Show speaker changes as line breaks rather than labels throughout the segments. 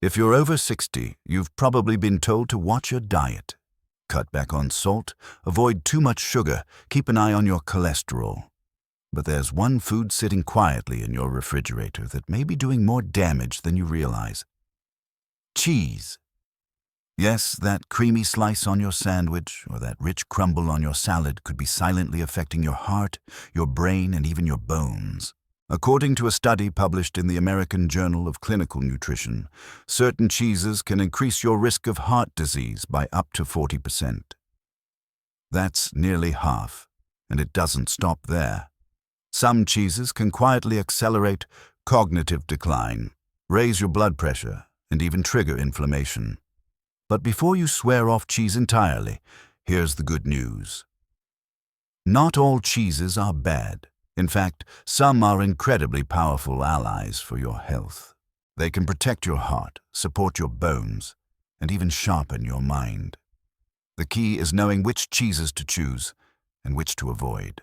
If you're over 60, you've probably been told to watch your diet. Cut back on salt, avoid too much sugar, keep an eye on your cholesterol. But there's one food sitting quietly in your refrigerator that may be doing more damage than you realize. Cheese. Yes, that creamy slice on your sandwich or that rich crumble on your salad could be silently affecting your heart, your brain, and even your bones. According to a study published in the American Journal of Clinical Nutrition, certain cheeses can increase your risk of heart disease by up to 40%. That's nearly half, and it doesn't stop there. Some cheeses can quietly accelerate cognitive decline, raise your blood pressure, and even trigger inflammation. But before you swear off cheese entirely, here's the good news. Not all cheeses are bad. In fact, some are incredibly powerful allies for your health. They can protect your heart, support your bones, and even sharpen your mind. The key is knowing which cheeses to choose and which to avoid.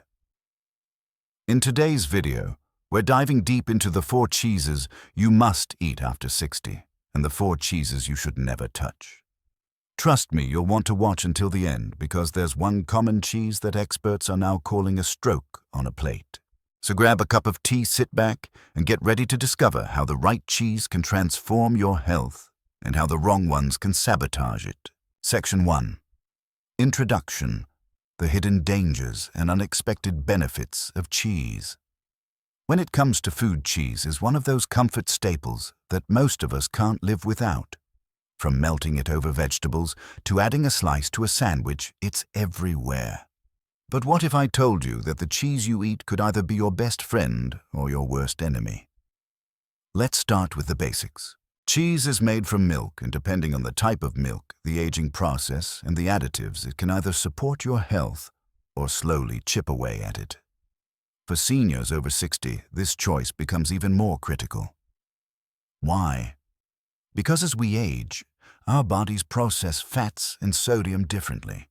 In today's video, we're diving deep into the 4 cheeses you must eat after 60 and the 4 cheeses you should never touch. Trust me, you'll want to watch until the end because there's one common cheese that experts are now calling a stroke on a plate. So grab a cup of tea, sit back, and get ready to discover how the right cheese can transform your health and how the wrong ones can sabotage it. Section 1. Introduction: the hidden dangers and unexpected benefits of cheese. When it comes to food, cheese is one of those comfort staples that most of us can't live without. From melting it over vegetables to adding a slice to a sandwich, it's everywhere. But what if I told you that the cheese you eat could either be your best friend or your worst enemy? Let's start with the basics. Cheese is made from milk, and depending on the type of milk, the aging process, and the additives, it can either support your health or slowly chip away at it. For seniors over 60, this choice becomes even more critical. Why? Because as we age, our bodies process fats and sodium differently.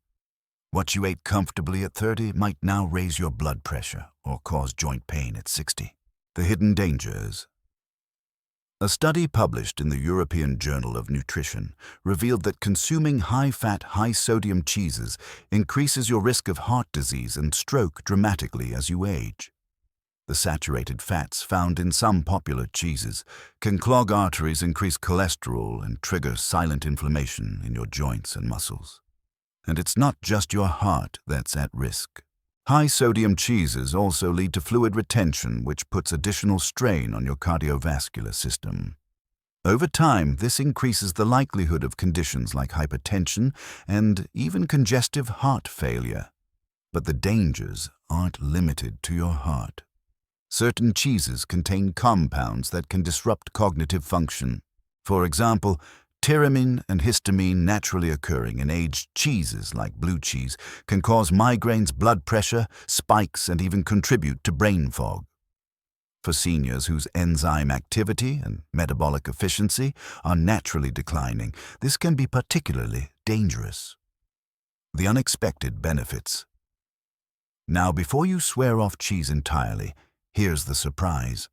What you ate comfortably at 30 might now raise your blood pressure or cause joint pain at 60. The hidden dangers. A study published in the European Journal of Nutrition revealed that consuming high-fat, high-sodium cheeses increases your risk of heart disease and stroke dramatically as you age. The saturated fats found in some popular cheeses can clog arteries, increase cholesterol, and trigger silent inflammation in your joints and muscles. And it's not just your heart that's at risk. High-sodium cheeses also lead to fluid retention, which puts additional strain on your cardiovascular system. Over time, this increases the likelihood of conditions like hypertension and even congestive heart failure. But the dangers aren't limited to your heart. Certain cheeses contain compounds that can disrupt cognitive function. For example, tyramine and histamine, naturally occurring in aged cheeses like blue cheese, can cause migraines, blood pressure, spikes, and even contribute to brain fog. For seniors whose enzyme activity and metabolic efficiency are naturally declining, this can be particularly dangerous. The unexpected benefits. Now, before you swear off cheese entirely, here's the surprise.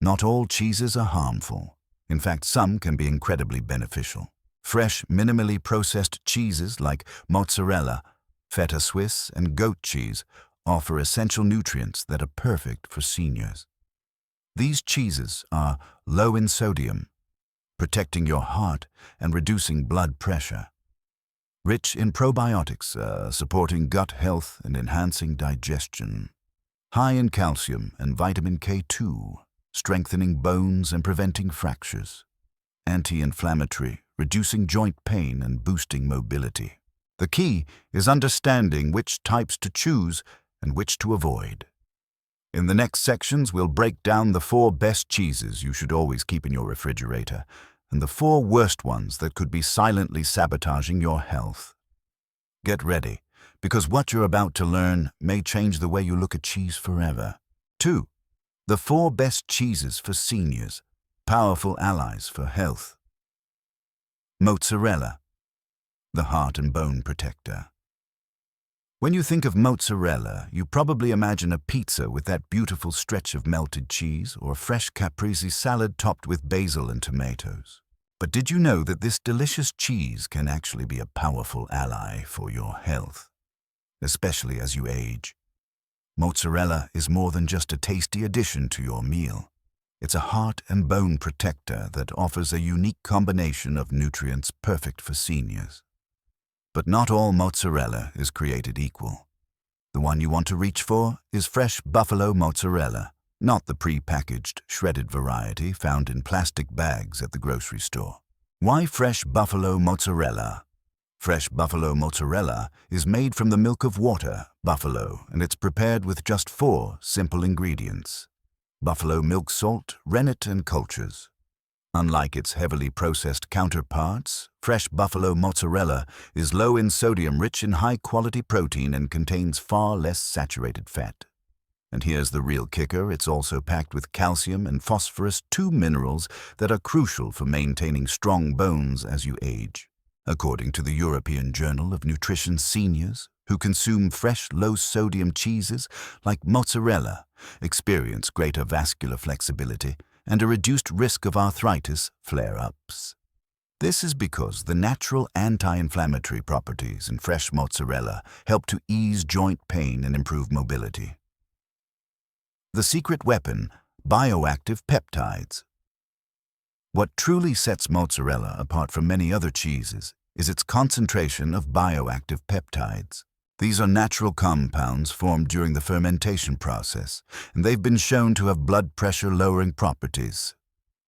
Not all cheeses are harmful. In fact, some can be incredibly beneficial. Fresh, minimally processed cheeses like mozzarella, feta Swiss, and goat cheese offer essential nutrients that are perfect for seniors. These cheeses are low in sodium, protecting your heart and reducing blood pressure. Rich in probiotics, supporting gut health and enhancing digestion. High in calcium and vitamin K2, strengthening bones and preventing fractures. Anti-inflammatory, reducing joint pain and boosting mobility. The key is understanding which types to choose and which to avoid. In the next sections, we'll break down the 4 best cheeses you should always keep in your refrigerator and the 4 worst ones that could be silently sabotaging your health. Get ready, because what you're about to learn may change the way you look at cheese forever. 2. The 4 best cheeses for seniors, powerful allies for health. Mozzarella, the heart and bone protector. When you think of mozzarella, you probably imagine a pizza with that beautiful stretch of melted cheese or a fresh caprese salad topped with basil and tomatoes. But did you know that this delicious cheese can actually be a powerful ally for your health, especially as you age? Mozzarella is more than just a tasty addition to your meal. It's a heart and bone protector that offers a unique combination of nutrients perfect for seniors. But not all mozzarella is created equal. The one you want to reach for is fresh buffalo mozzarella, not the pre-packaged, shredded variety found in plastic bags at the grocery store. Why fresh buffalo mozzarella? Fresh buffalo mozzarella is made from the milk of water, buffalo, and it's prepared with just 4 simple ingredients: buffalo milk salt, rennet, and cultures. Unlike its heavily processed counterparts, fresh buffalo mozzarella is low in sodium, rich in high-quality protein, and contains far less saturated fat. And here's the real kicker: it's also packed with calcium and phosphorus, 2 minerals that are crucial for maintaining strong bones as you age. According to the European Journal of Nutrition, seniors who consume fresh, low-sodium cheeses like mozzarella experience greater vascular flexibility and a reduced risk of arthritis flare-ups. This is because the natural anti-inflammatory properties in fresh mozzarella help to ease joint pain and improve mobility. The secret weapon: bioactive peptides. What truly sets mozzarella apart from many other cheeses is its concentration of bioactive peptides. These are natural compounds formed during the fermentation process, and they've been shown to have blood pressure-lowering properties.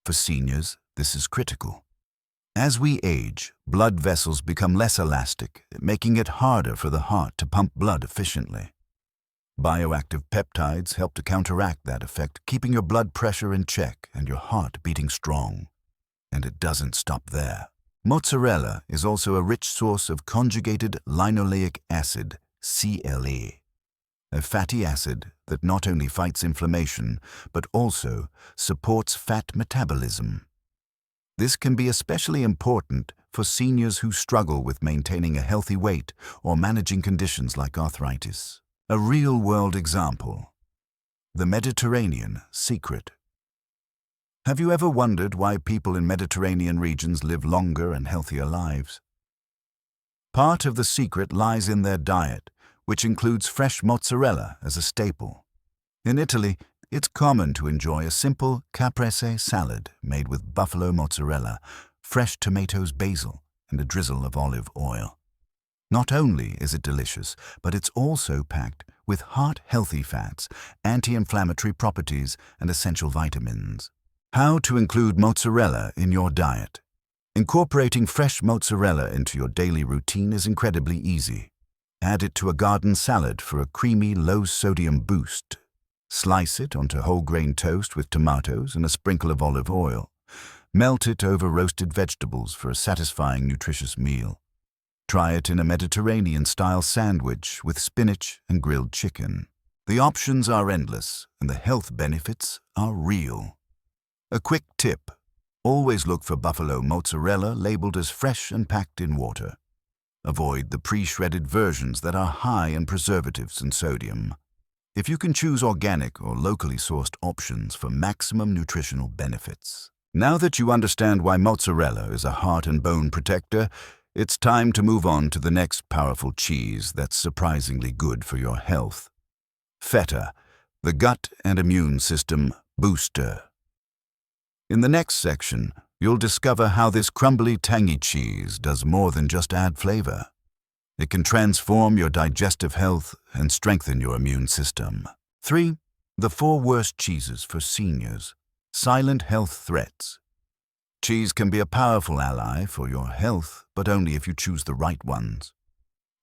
For seniors, this is critical. As we age, blood vessels become less elastic, making it harder for the heart to pump blood efficiently. Bioactive peptides help to counteract that effect, keeping your blood pressure in check and your heart beating strong. And it doesn't stop there. Mozzarella is also a rich source of conjugated linoleic acid, CLA, a fatty acid that not only fights inflammation, but also supports fat metabolism. This can be especially important for seniors who struggle with maintaining a healthy weight or managing conditions like arthritis. A real-world example: the Mediterranean secret. Have you ever wondered why people in Mediterranean regions live longer and healthier lives? Part of the secret lies in their diet, which includes fresh mozzarella as a staple. In Italy, it's common to enjoy a simple caprese salad made with buffalo mozzarella, fresh tomatoes, basil, and a drizzle of olive oil. Not only is it delicious, but it's also packed with heart-healthy fats, anti-inflammatory properties, and essential vitamins. How to include mozzarella in your diet? Incorporating fresh mozzarella into your daily routine is incredibly easy. Add it to a garden salad for a creamy, low-sodium boost. Slice it onto whole-grain toast with tomatoes and a sprinkle of olive oil. Melt it over roasted vegetables for a satisfying, nutritious meal. Try it in a Mediterranean-style sandwich with spinach and grilled chicken. The options are endless, and the health benefits are real. A quick tip: always look for buffalo mozzarella labeled as fresh and packed in water. Avoid the pre-shredded versions that are high in preservatives and sodium. If you can, choose organic or locally sourced options for maximum nutritional benefits. Now that you understand why mozzarella is a heart and bone protector, it's time to move on to the next powerful cheese that's surprisingly good for your health. Feta, the gut and immune system booster. In the next section, you'll discover how this crumbly, tangy cheese does more than just add flavor. It can transform your digestive health and strengthen your immune system. 3. The 4 worst cheeses for seniors. Silent health threats. Cheese can be a powerful ally for your health, but only if you choose the right ones.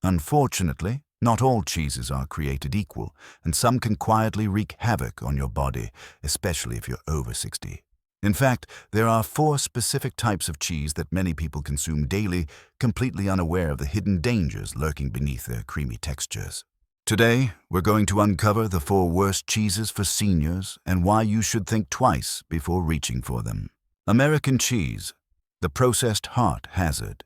Unfortunately, not all cheeses are created equal, and some can quietly wreak havoc on your body, especially if you're over 60. In fact, there are 4 specific types of cheese that many people consume daily, completely unaware of the hidden dangers lurking beneath their creamy textures. Today, we're going to uncover the 4 worst cheeses for seniors and why you should think twice before reaching for them. American cheese, the processed heart hazard.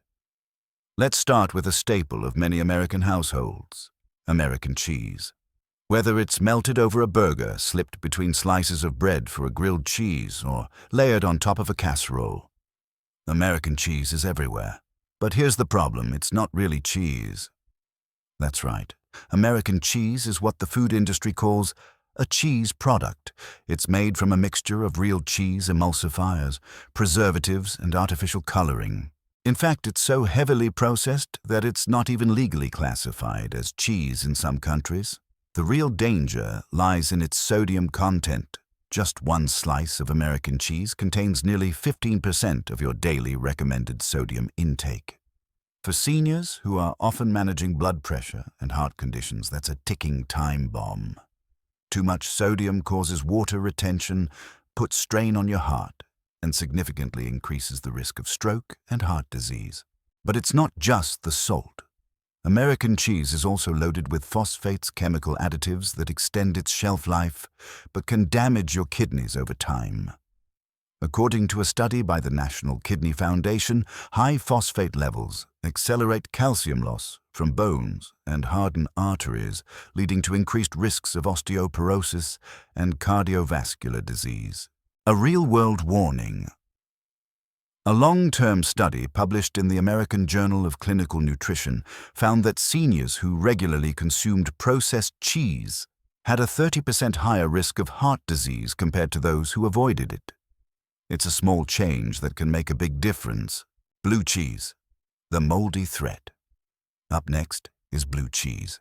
Let's start with a staple of many American households: American cheese. Whether it's melted over a burger, slipped between slices of bread for a grilled cheese, or layered on top of a casserole, American cheese is everywhere. But here's the problem, it's not really cheese. That's right. American cheese is what the food industry calls a cheese product. It's made from a mixture of real cheese emulsifiers, preservatives, and artificial coloring. In fact, it's so heavily processed that it's not even legally classified as cheese in some countries. The real danger lies in its sodium content. Just one slice of American cheese contains nearly 15% of your daily recommended sodium intake. For seniors who are often managing blood pressure and heart conditions, that's a ticking time bomb. Too much sodium causes water retention, puts strain on your heart, and significantly increases the risk of stroke and heart disease. But it's not just the salt. American cheese is also loaded with phosphates, chemical additives that extend its shelf life, but can damage your kidneys over time. According to a study by the National Kidney Foundation, high phosphate levels accelerate calcium loss from bones and harden arteries, leading to increased risks of osteoporosis and cardiovascular disease. A real-world warning. A long-term study published in the American Journal of Clinical Nutrition found that seniors who regularly consumed processed cheese had a 30% higher risk of heart disease compared to those who avoided it. It's a small change that can make a big difference. Blue cheese, the moldy threat. Up next is blue cheese.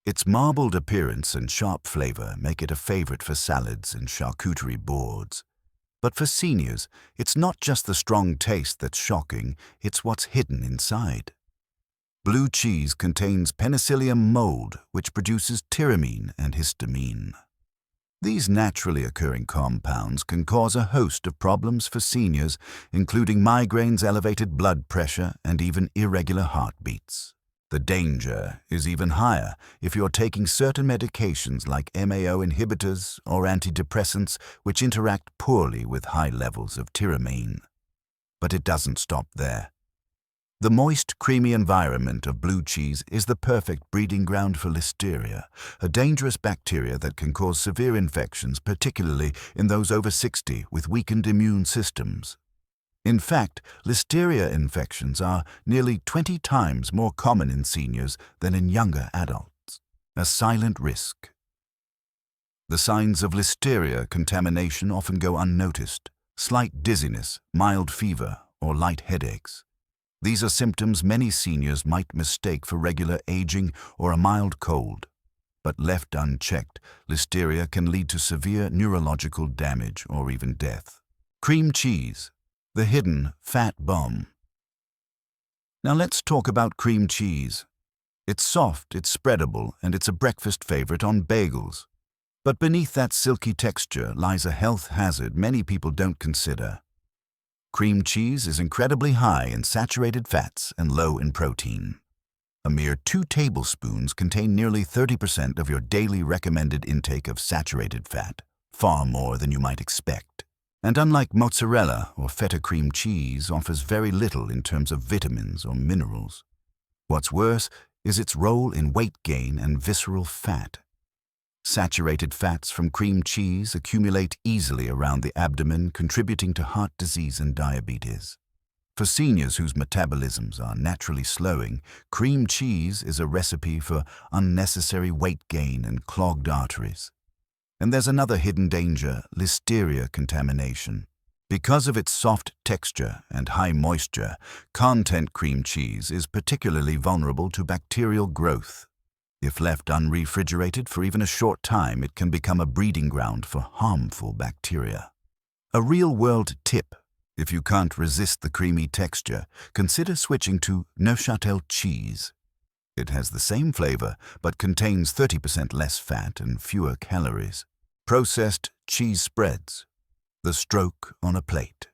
Its marbled appearance and sharp flavor make it a favorite for salads and charcuterie boards. But for seniors, it's not just the strong taste that's shocking, it's what's hidden inside. Blue cheese contains penicillium mold, which produces tyramine and histamine. These naturally occurring compounds can cause a host of problems for seniors, including migraines, elevated blood pressure, and even irregular heartbeats. The danger is even higher if you're taking certain medications like MAO inhibitors or antidepressants which interact poorly with high levels of tyramine. But it doesn't stop there. The moist, creamy environment of blue cheese is the perfect breeding ground for Listeria, a dangerous bacteria that can cause severe infections, particularly in those over 60 with weakened immune systems. In fact, Listeria infections are nearly 20 times more common in seniors than in younger adults. A silent risk. The signs of Listeria contamination often go unnoticed: slight dizziness, mild fever, or light headaches. These are symptoms many seniors might mistake for regular aging or a mild cold. But left unchecked, Listeria can lead to severe neurological damage or even death. Cream cheese, the hidden fat bomb. Now let's talk about cream cheese. It's soft, it's spreadable, and it's a breakfast favorite on bagels. But beneath that silky texture lies a health hazard many people don't consider. Cream cheese is incredibly high in saturated fats and low in protein. A mere 2 tablespoons contain nearly 30% of your daily recommended intake of saturated fat, far more than you might expect. And unlike mozzarella or feta cream cheese, offers very little in terms of vitamins or minerals. What's worse is its role in weight gain and visceral fat. Saturated fats from cream cheese accumulate easily around the abdomen, contributing to heart disease and diabetes. For seniors whose metabolisms are naturally slowing, cream cheese is a recipe for unnecessary weight gain and clogged arteries. And there's another hidden danger: Listeria contamination. Because of its soft texture and high moisture content, cream cheese is particularly vulnerable to bacterial growth. If left unrefrigerated for even a short time, it can become a breeding ground for harmful bacteria. A real-world tip: if you can't resist the creamy texture, consider switching to Neuchâtel cheese. It has the same flavor, but contains 30% less fat and fewer calories. Processed cheese spreads, the stroke on a plate.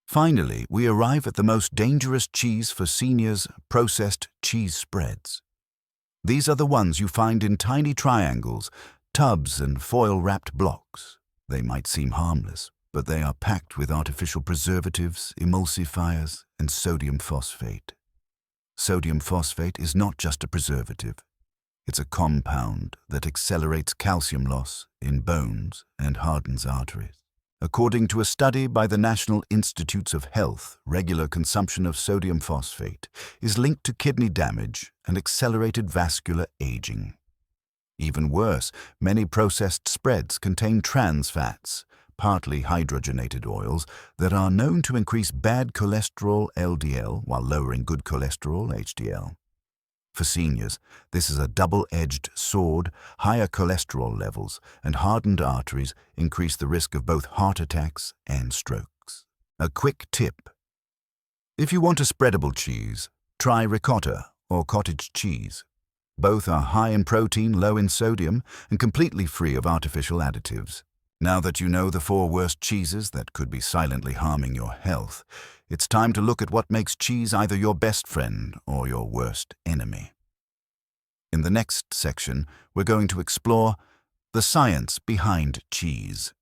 Finally, we arrive at the most dangerous cheese for seniors: processed cheese spreads. These are the ones you find in tiny triangles, tubs, and foil-wrapped blocks. They might seem harmless, but they are packed with artificial preservatives, emulsifiers, and sodium phosphate. Sodium phosphate is not just a preservative. It's a compound that accelerates calcium loss in bones and hardens arteries. According to a study by the National Institutes of Health, regular consumption of sodium phosphate is linked to kidney damage and accelerated vascular aging. Even worse, many processed spreads contain trans fats, partly hydrogenated oils, that are known to increase bad cholesterol LDL while lowering good cholesterol HDL. For seniors, this is a double-edged sword. Higher cholesterol levels and hardened arteries increase the risk of both heart attacks and strokes. A quick tip. If you want a spreadable cheese, try ricotta or cottage cheese. Both are high in protein, low in sodium, and completely free of artificial additives. Now that you know the 4 worst cheeses that could be silently harming your health, it's time to look at what makes cheese either your best friend or your worst enemy. In the next section, we're going to explore the science behind cheese.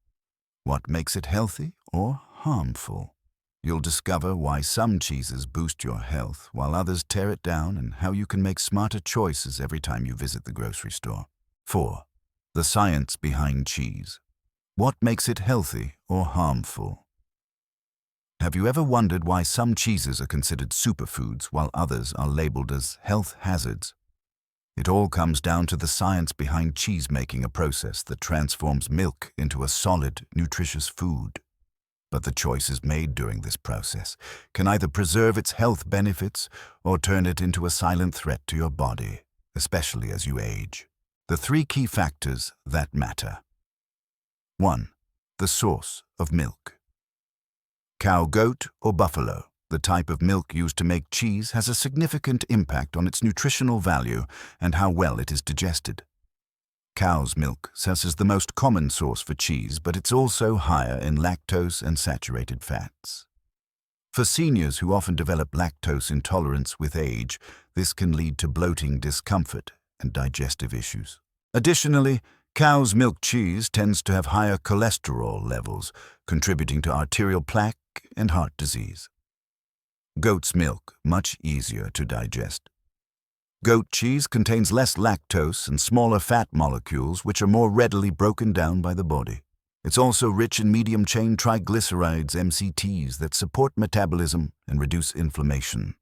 What makes it healthy or harmful? You'll discover why some cheeses boost your health while others tear it down, and how you can make smarter choices every time you visit the grocery store. 4. The science behind cheese. What makes it healthy or harmful? Have you ever wondered why some cheeses are considered superfoods while others are labeled as health hazards? It all comes down to the science behind cheese making, a process that transforms milk into a solid, nutritious food. But the choices made during this process can either preserve its health benefits or turn it into a silent threat to your body, especially as you age. The 3 key factors that matter. 1. The source of milk. Cow, goat, or buffalo, the type of milk used to make cheese has a significant impact on its nutritional value and how well it is digested. Cow's milk serves as the most common source for cheese, but it's also higher in lactose and saturated fats. For seniors who often develop lactose intolerance with age, this can lead to bloating, discomfort, and digestive issues. Additionally, cow's milk cheese tends to have higher cholesterol levels, contributing to arterial plaque and heart disease. Goat's milk, much easier to digest. Goat cheese contains less lactose and smaller fat molecules, which are more readily broken down by the body. It's also rich in medium-chain triglycerides, MCTs, that support metabolism and reduce inflammation.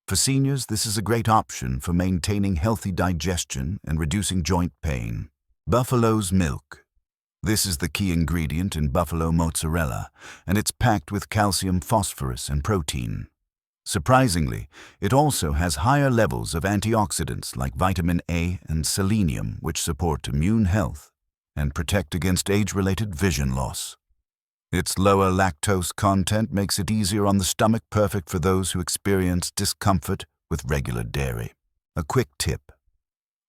For seniors, this is a great option for maintaining healthy digestion and reducing joint pain. Buffalo's milk. This is the key ingredient in buffalo mozzarella, and it's packed with calcium, phosphorus, and protein. Surprisingly, it also has higher levels of antioxidants like vitamin A and selenium, which support immune health and protect against age-related vision loss. Its lower lactose content makes it easier on the stomach, perfect for those who experience discomfort with regular dairy. A quick tip.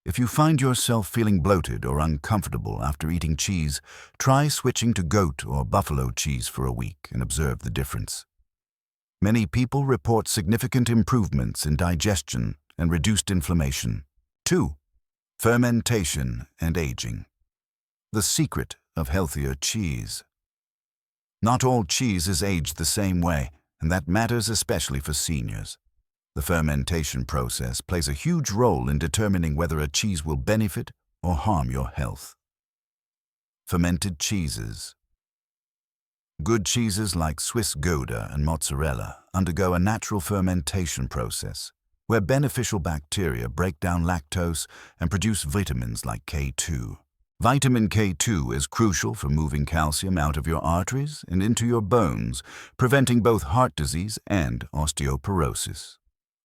If you find yourself feeling bloated or uncomfortable after eating cheese, try switching to goat or buffalo cheese for a week and observe the difference. Many people report significant improvements in digestion and reduced inflammation. 2. Fermentation and aging. The secret of healthier cheese. Not all cheese is aged the same way, and that matters especially for seniors. The fermentation process plays a huge role in determining whether a cheese will benefit or harm your health. Fermented cheeses. Good cheeses like Swiss Gouda and mozzarella undergo a natural fermentation process where beneficial bacteria break down lactose and produce vitamins like K2. Vitamin K2 is crucial for moving calcium out of your arteries and into your bones, preventing both heart disease and osteoporosis.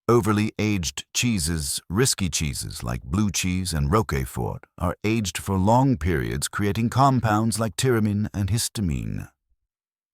Overly aged cheeses, risky cheeses like blue cheese and Roquefort, are aged for long periods, creating compounds like tyramine and histamine.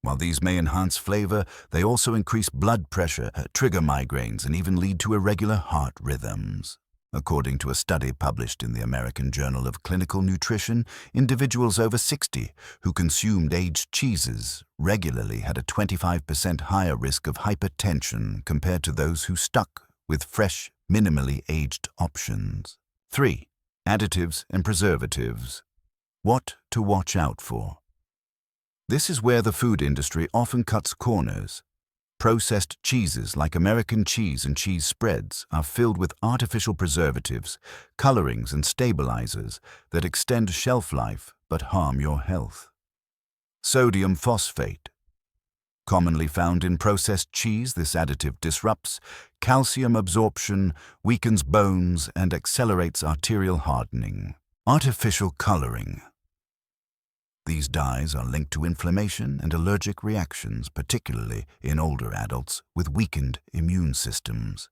While these may enhance flavor, they also increase blood pressure, trigger migraines, and even lead to irregular heart rhythms. According to a study published in the American Journal of Clinical Nutrition, individuals over 60 who consumed aged cheeses regularly had a 25% higher risk of hypertension compared to those who stuck with fresh, minimally aged options. 3. Additives and preservatives. What to watch out for. This is where the food industry often cuts corners. Processed cheeses like American cheese and cheese spreads are filled with artificial preservatives, colorings, and stabilizers that extend shelf life but harm your health. Sodium phosphate. Commonly found in processed cheese, this additive disrupts calcium absorption, weakens bones, and accelerates arterial hardening. Artificial coloring. These dyes are linked to inflammation and allergic reactions, particularly in older adults with weakened immune systems.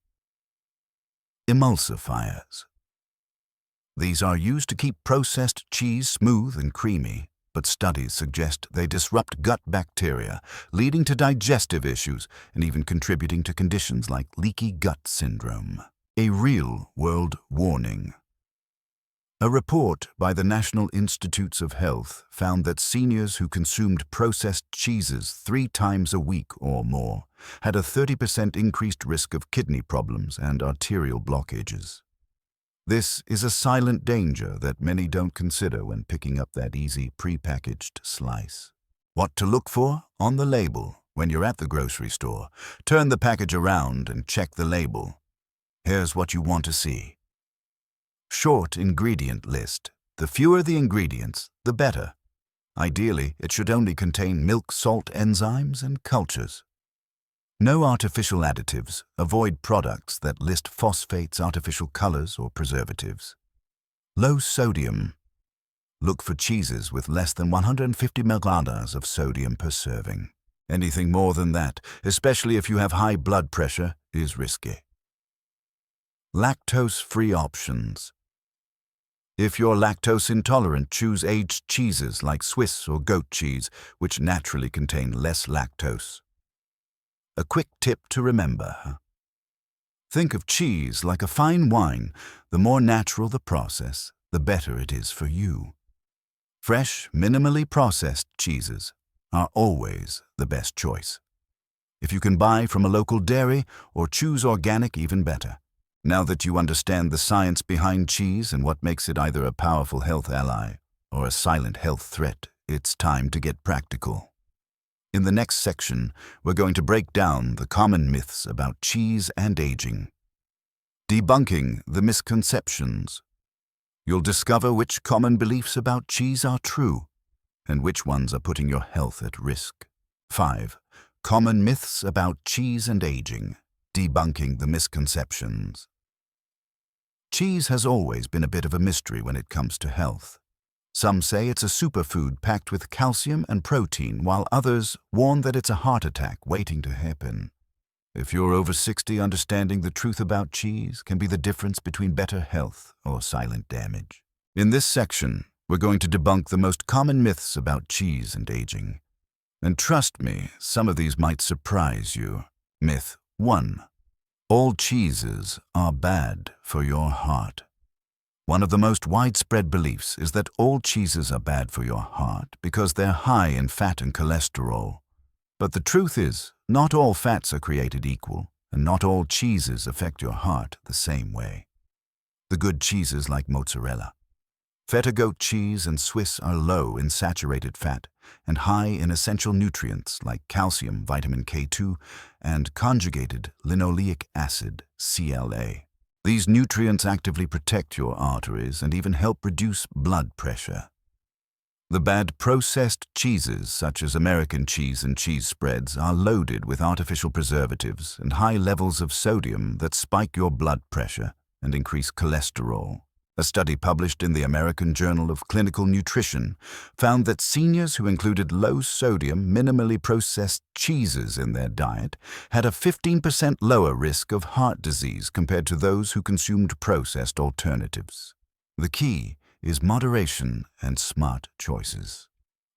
Emulsifiers. These are used to keep processed cheese smooth and creamy, but studies suggest they disrupt gut bacteria, leading to digestive issues and even contributing to conditions like leaky gut syndrome. A real-world warning. A report by the National Institutes of Health found that seniors who consumed processed cheeses 3 times a week or more had a 30% increased risk of kidney problems and arterial blockages. This is a silent danger that many don't consider when picking up that easy prepackaged slice. What to look for? On the label. When you're at the grocery store, turn the package around and check the label. Here's what you want to see. Short ingredient list. The fewer the ingredients, the better. Ideally, it should only contain milk, salt, enzymes, and cultures. No artificial additives. Avoid products that list phosphates, artificial colors, or preservatives. Low sodium. Look for cheeses with less than 150 mg of sodium per serving. Anything more than that, especially if you have high blood pressure, is risky. Lactose-free options. If you're lactose intolerant, choose aged cheeses like Swiss or goat cheese, which naturally contain less lactose. A quick tip to remember. Think of cheese like a fine wine. The more natural the process, the better it is for you. Fresh, minimally processed cheeses are always the best choice. If you can buy from a local dairy or choose organic, even better. Now that you understand the science behind cheese and what makes it either a powerful health ally or a silent health threat, it's time to get practical. In the next section, we're going to break down the common myths about cheese and aging. Debunking the misconceptions. You'll discover which common beliefs about cheese are true and which ones are putting your health at risk. 5. Common myths about cheese and aging. Debunking the misconceptions. Cheese has always been a bit of a mystery when it comes to health. Some say it's a superfood packed with calcium and protein, while others warn that it's a heart attack waiting to happen. If you're over 60, understanding the truth about cheese can be the difference between better health or silent damage. In this section, we're going to debunk the most common myths about cheese and aging. And trust me, some of these might surprise you. Myth 1. All cheeses are bad for your heart. One of the most widespread beliefs is that all cheeses are bad for your heart because they're high in fat and cholesterol. But the truth is, not all fats are created equal, and not all cheeses affect your heart the same way. The good cheeses like mozzarella, feta goat cheese, and Swiss are low in saturated fat and high in essential nutrients like calcium, vitamin K2, and conjugated linoleic acid, CLA. These nutrients actively protect your arteries and even help reduce blood pressure. The bad processed cheeses, such as American cheese and cheese spreads, are loaded with artificial preservatives and high levels of sodium that spike your blood pressure and increase cholesterol. A study published in the American Journal of Clinical Nutrition found that seniors who included low-sodium, minimally processed cheeses in their diet had a 15% lower risk of heart disease compared to those who consumed processed alternatives. The key is moderation and smart choices.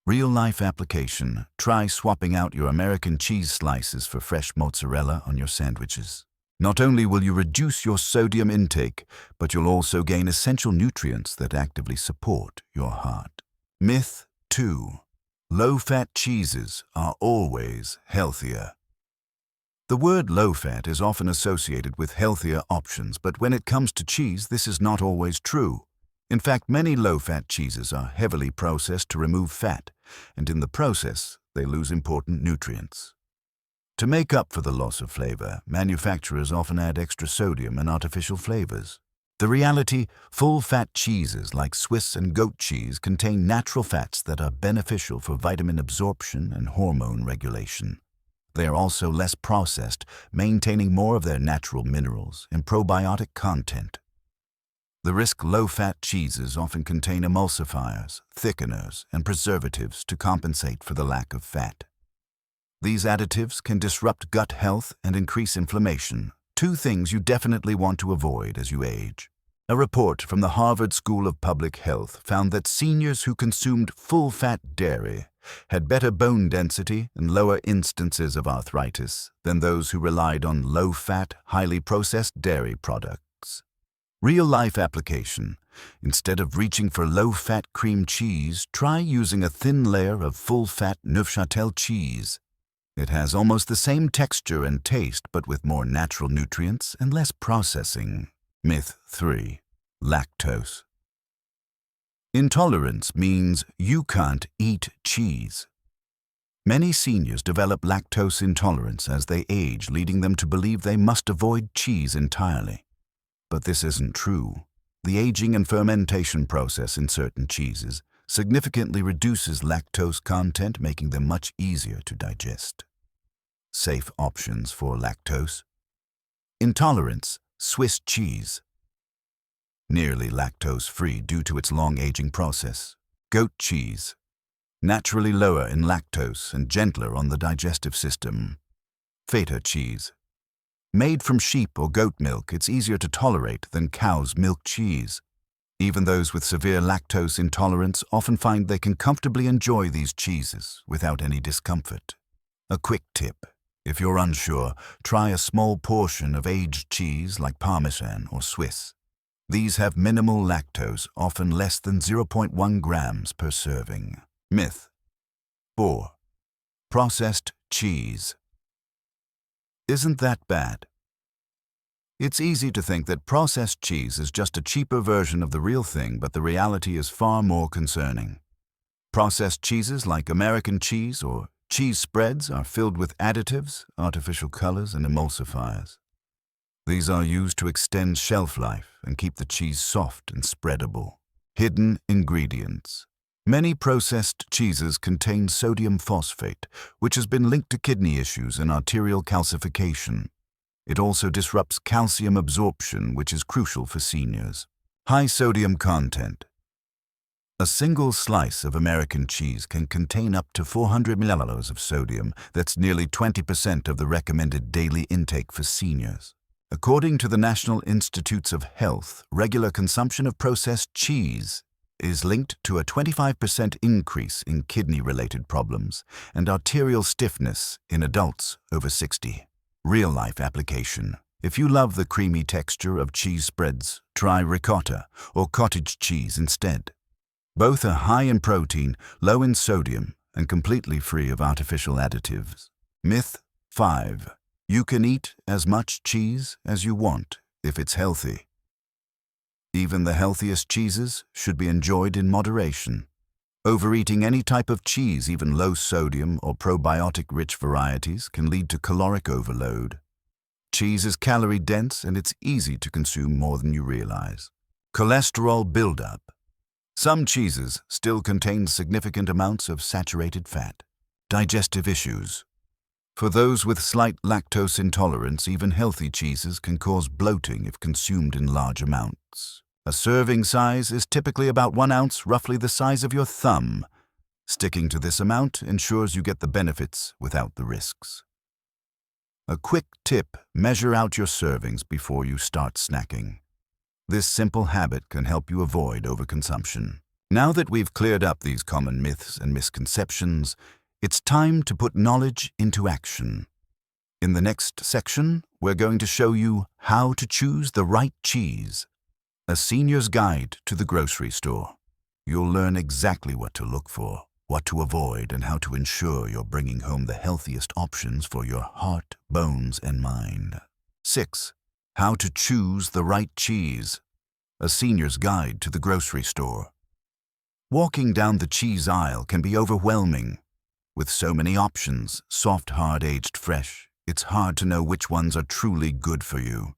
Real-life application. Try swapping out your American cheese slices for fresh mozzarella on your sandwiches. Not only will you reduce your sodium intake, but you'll also gain essential nutrients that actively support your heart. Myth 2. Low-fat cheeses are always healthier. The word low-fat is often associated with healthier options, but when it comes to cheese, this is not always true. In fact, many low-fat cheeses are heavily processed to remove fat, and in the process, they lose important nutrients. To make up for the loss of flavor, manufacturers often add extra sodium and artificial flavors. The reality, full-fat cheeses like Swiss and goat cheese contain natural fats that are beneficial for vitamin absorption and hormone regulation. They are also less processed, maintaining more of their natural minerals and probiotic content. The low-fat cheeses often contain emulsifiers, thickeners, and preservatives to compensate for the lack of fat. These additives can disrupt gut health and increase inflammation, two things you definitely want to avoid as you age. A report from the Harvard School of Public Health found that seniors who consumed full-fat dairy had better bone density and lower instances of arthritis than those who relied on low-fat, highly processed dairy products. Real-life application. Instead of reaching for low-fat cream cheese, try using a thin layer of full-fat Neufchâtel cheese. It has almost the same texture and taste, but with more natural nutrients and less processing. Myth 3. Lactose. Intolerance means you can't eat cheese. Many seniors develop lactose intolerance as they age, leading them to believe they must avoid cheese entirely. But this isn't true. The aging and fermentation process in certain cheeses significantly reduces lactose content, making them much easier to digest. Safe options for lactose. Intolerance, Swiss cheese. Nearly lactose-free due to its long aging process. Goat cheese. Naturally lower in lactose and gentler on the digestive system. Feta cheese. Made from sheep or goat milk, it's easier to tolerate than cow's milk cheese. Even those with severe lactose intolerance often find they can comfortably enjoy these cheeses without any discomfort. A quick tip. If you're unsure, try a small portion of aged cheese like Parmesan or Swiss. These have minimal lactose, often less than 0.1 grams per serving. Myth 4. Processed cheese. Isn't that bad? It's easy to think that processed cheese is just a cheaper version of the real thing, but the reality is far more concerning. Processed cheeses like American cheese or cheese spreads are filled with additives, artificial colors, and emulsifiers. These are used to extend shelf life and keep the cheese soft and spreadable. Hidden ingredients. Many processed cheeses contain sodium phosphate, which has been linked to kidney issues and arterial calcification. It also disrupts calcium absorption, which is crucial for seniors. High sodium content. A single slice of American cheese can contain up to 400 milliliters of sodium. That's nearly 20% of the recommended daily intake for seniors. According to the National Institutes of Health, regular consumption of processed cheese is linked to a 25% increase in kidney-related problems and arterial stiffness in adults over 60. Real-life application. If you love the creamy texture of cheese spreads, try ricotta or cottage cheese instead. Both are high in protein, low in sodium, and completely free of artificial additives. Myth 5. You can eat as much cheese as you want if it's healthy. Even the healthiest cheeses should be enjoyed in moderation. Overeating any type of cheese, even low-sodium or probiotic-rich varieties, can lead to caloric overload. Cheese is calorie-dense and it's easy to consume more than you realize. Cholesterol buildup. Some cheeses still contain significant amounts of saturated fat. Digestive issues. For those with slight lactose intolerance, even healthy cheeses can cause bloating if consumed in large amounts. A serving size is typically about 1 ounce, roughly the size of your thumb. Sticking to this amount ensures you get the benefits without the risks. A quick tip: measure out your servings before you start snacking. This simple habit can help you avoid overconsumption. Now that we've cleared up these common myths and misconceptions, it's time to put knowledge into action. In the next section, we're going to show you how to choose the right cheese. A senior's guide to the grocery store. You'll learn exactly what to look for, what to avoid, and how to ensure you're bringing home the healthiest options for your heart, bones, and mind. 6. How to choose the right cheese. A senior's guide to the grocery store. Walking down the cheese aisle can be overwhelming. With so many options, soft, hard, aged, fresh, It's hard to know which ones are truly good for you.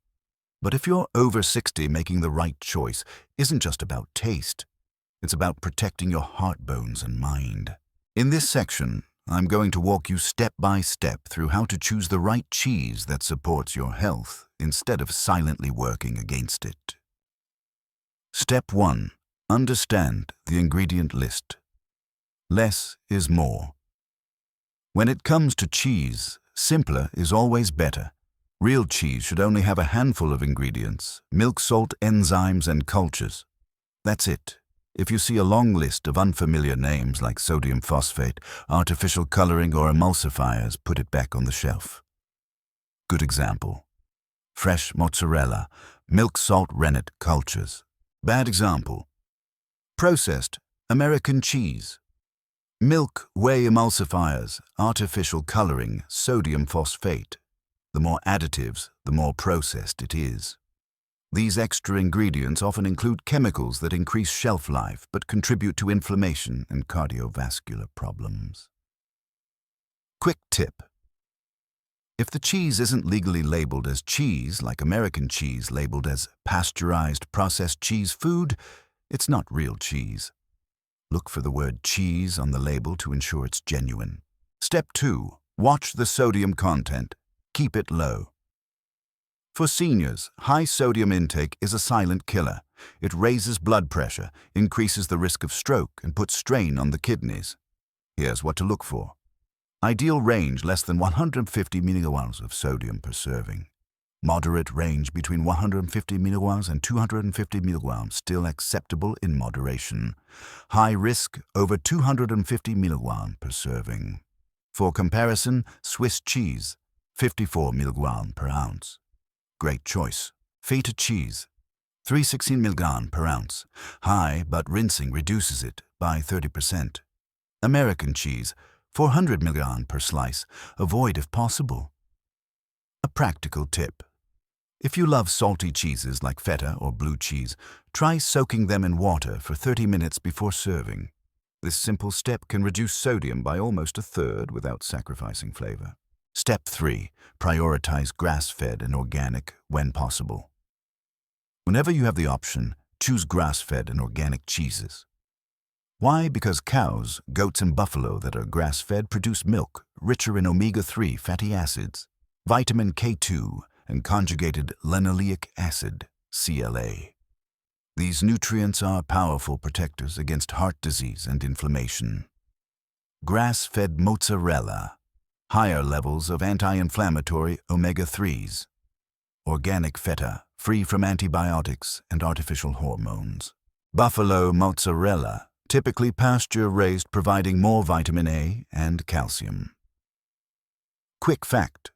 But if you're over 60, making the right choice isn't just about taste. It's about protecting your heart bones and mind. In this section, I'm going to walk you step by step through how to choose the right cheese that supports your health instead of silently working against it. Step 1. Understand the ingredient list. Less is more. When it comes to cheese, simpler is always better. Real cheese should only have a handful of ingredients: milk, salt, enzymes, and cultures. That's it. If you see a long list of unfamiliar names like sodium phosphate, artificial coloring, or emulsifiers, put it back on the shelf. Good example: fresh mozzarella, milk, salt, rennet, cultures. Bad example: processed American cheese. Milk, whey emulsifiers, artificial coloring, sodium phosphate. The more additives, the more processed it is. These extra ingredients often include chemicals that increase shelf life but contribute to inflammation and cardiovascular problems. Quick tip: if the cheese isn't legally labeled as cheese, like American cheese labeled as pasteurized processed cheese food, it's not real cheese. Look for the word cheese on the label to ensure it's genuine. Step 2. Watch the sodium content. Keep it low. For seniors, high sodium intake is a silent killer. It raises blood pressure, increases the risk of stroke, and puts strain on the kidneys. Here's what to look for. Ideal range less than 150 milligrams of sodium per serving. Moderate range between 150 milligrams and 250 milligrams, still acceptable in moderation. High risk over 250 milligrams per serving. For comparison, Swiss cheese, 54 milligrams per ounce. Great choice. Feta cheese, 316 milligrams per ounce. High, but rinsing reduces it by 30%. American cheese, 400 milligrams per slice. Avoid if possible. A practical tip: if you love salty cheeses like feta or blue cheese, try soaking them in water for 30 minutes before serving. This simple step can reduce sodium by almost a third without sacrificing flavor. Step 3. Prioritize grass-fed and organic when possible. Whenever you have the option, choose grass-fed and organic cheeses. Why? Because cows, goats, and buffalo that are grass-fed produce milk richer in omega-3 fatty acids, vitamin K2, and conjugated linoleic acid, CLA. These nutrients are powerful protectors against heart disease and inflammation. Grass-fed mozzarella, higher levels of anti-inflammatory omega-3s. Organic feta, free from antibiotics and artificial hormones. Buffalo mozzarella, typically pasture-raised, providing more vitamin A and calcium. Quick fact: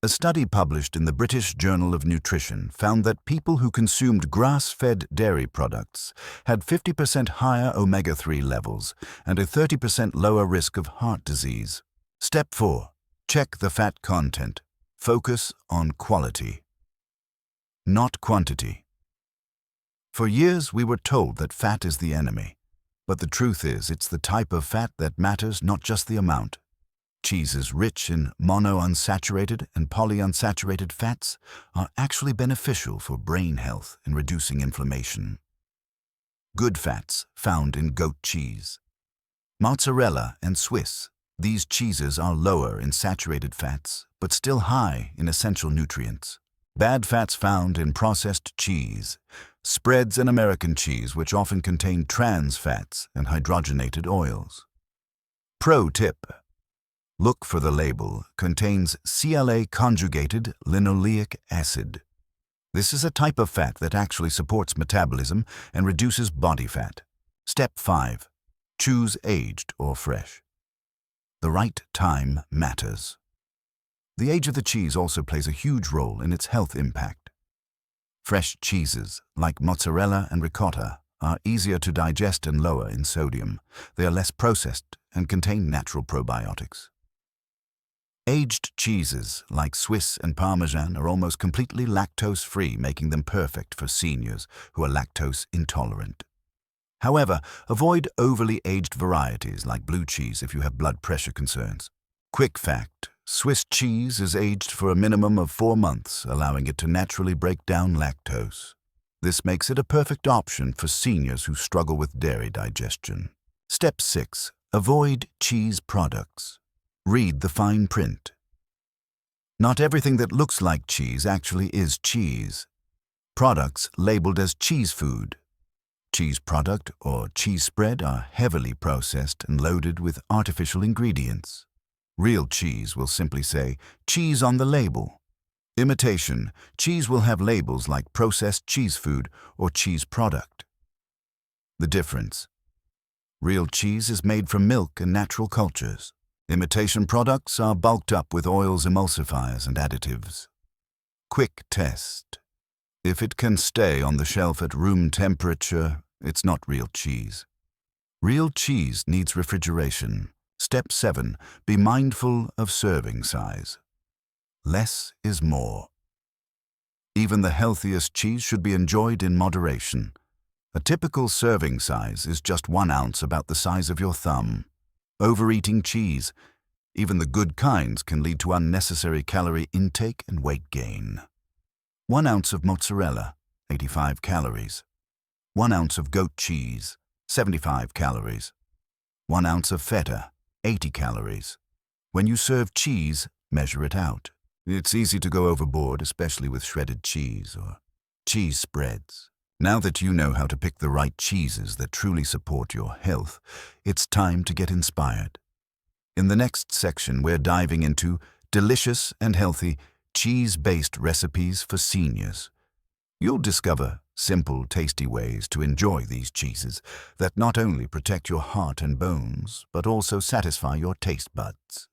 a study published in the British Journal of Nutrition found that people who consumed grass-fed dairy products had 50% higher omega-3 levels and a 30% lower risk of heart disease. Step 4. Check the fat content. Focus on quality, not quantity. For years, we were told that fat is the enemy. But the truth is, it's the type of fat that matters, not just the amount. Cheeses rich in monounsaturated and polyunsaturated fats are actually beneficial for brain health and reducing inflammation. Good fats found in goat cheese. Mozzarella and Swiss. These cheeses are lower in saturated fats, but still high in essential nutrients. Bad fats found in processed cheese, spreads, and American cheese, which often contain trans fats and hydrogenated oils. Pro tip: look for the label. Contains CLA conjugated linoleic acid. This is a type of fat that actually supports metabolism and reduces body fat. Step 5. Choose aged or fresh. The right time matters. The age of the cheese also plays a huge role in its health impact. Fresh cheeses, like mozzarella and ricotta, are easier to digest and lower in sodium. They are less processed and contain natural probiotics. Aged cheeses, like Swiss and Parmesan, are almost completely lactose-free, making them perfect for seniors who are lactose intolerant. However, avoid overly aged varieties like blue cheese if you have blood pressure concerns. Quick fact: Swiss cheese is aged for a minimum of 4 months, allowing it to naturally break down lactose. This makes it a perfect option for seniors who struggle with dairy digestion. Step 6. Avoid cheese products. Read the fine print. Not everything that looks like cheese actually is cheese. Products labeled as cheese food, cheese product, or cheese spread are heavily processed and loaded with artificial ingredients. Real cheese will simply say, cheese on the label. Imitation cheese will have labels like processed cheese food or cheese product. The difference: real cheese is made from milk and natural cultures. Imitation products are bulked up with oils, emulsifiers, and additives. Quick test. If it can stay on the shelf at room temperature, it's not real cheese. Real cheese needs refrigeration. Step 7. Be mindful of serving size. Less is more. Even the healthiest cheese should be enjoyed in moderation. A typical serving size is just 1 ounce, about the size of your thumb. Overeating cheese, even the good kinds, can lead to unnecessary calorie intake and weight gain. 1 ounce of mozzarella, 85 calories. 1 ounce of goat cheese, 75 calories. 1 ounce of feta, 80 calories. When you serve cheese, measure it out. It's easy to go overboard, especially with shredded cheese or cheese spreads. Now that you know how to pick the right cheeses that truly support your health, it's time to get inspired. In the next section, we're diving into delicious and healthy cheese-based recipes for seniors. You'll discover simple, tasty ways to enjoy these cheeses that not only protect your heart and bones, but also satisfy your taste buds.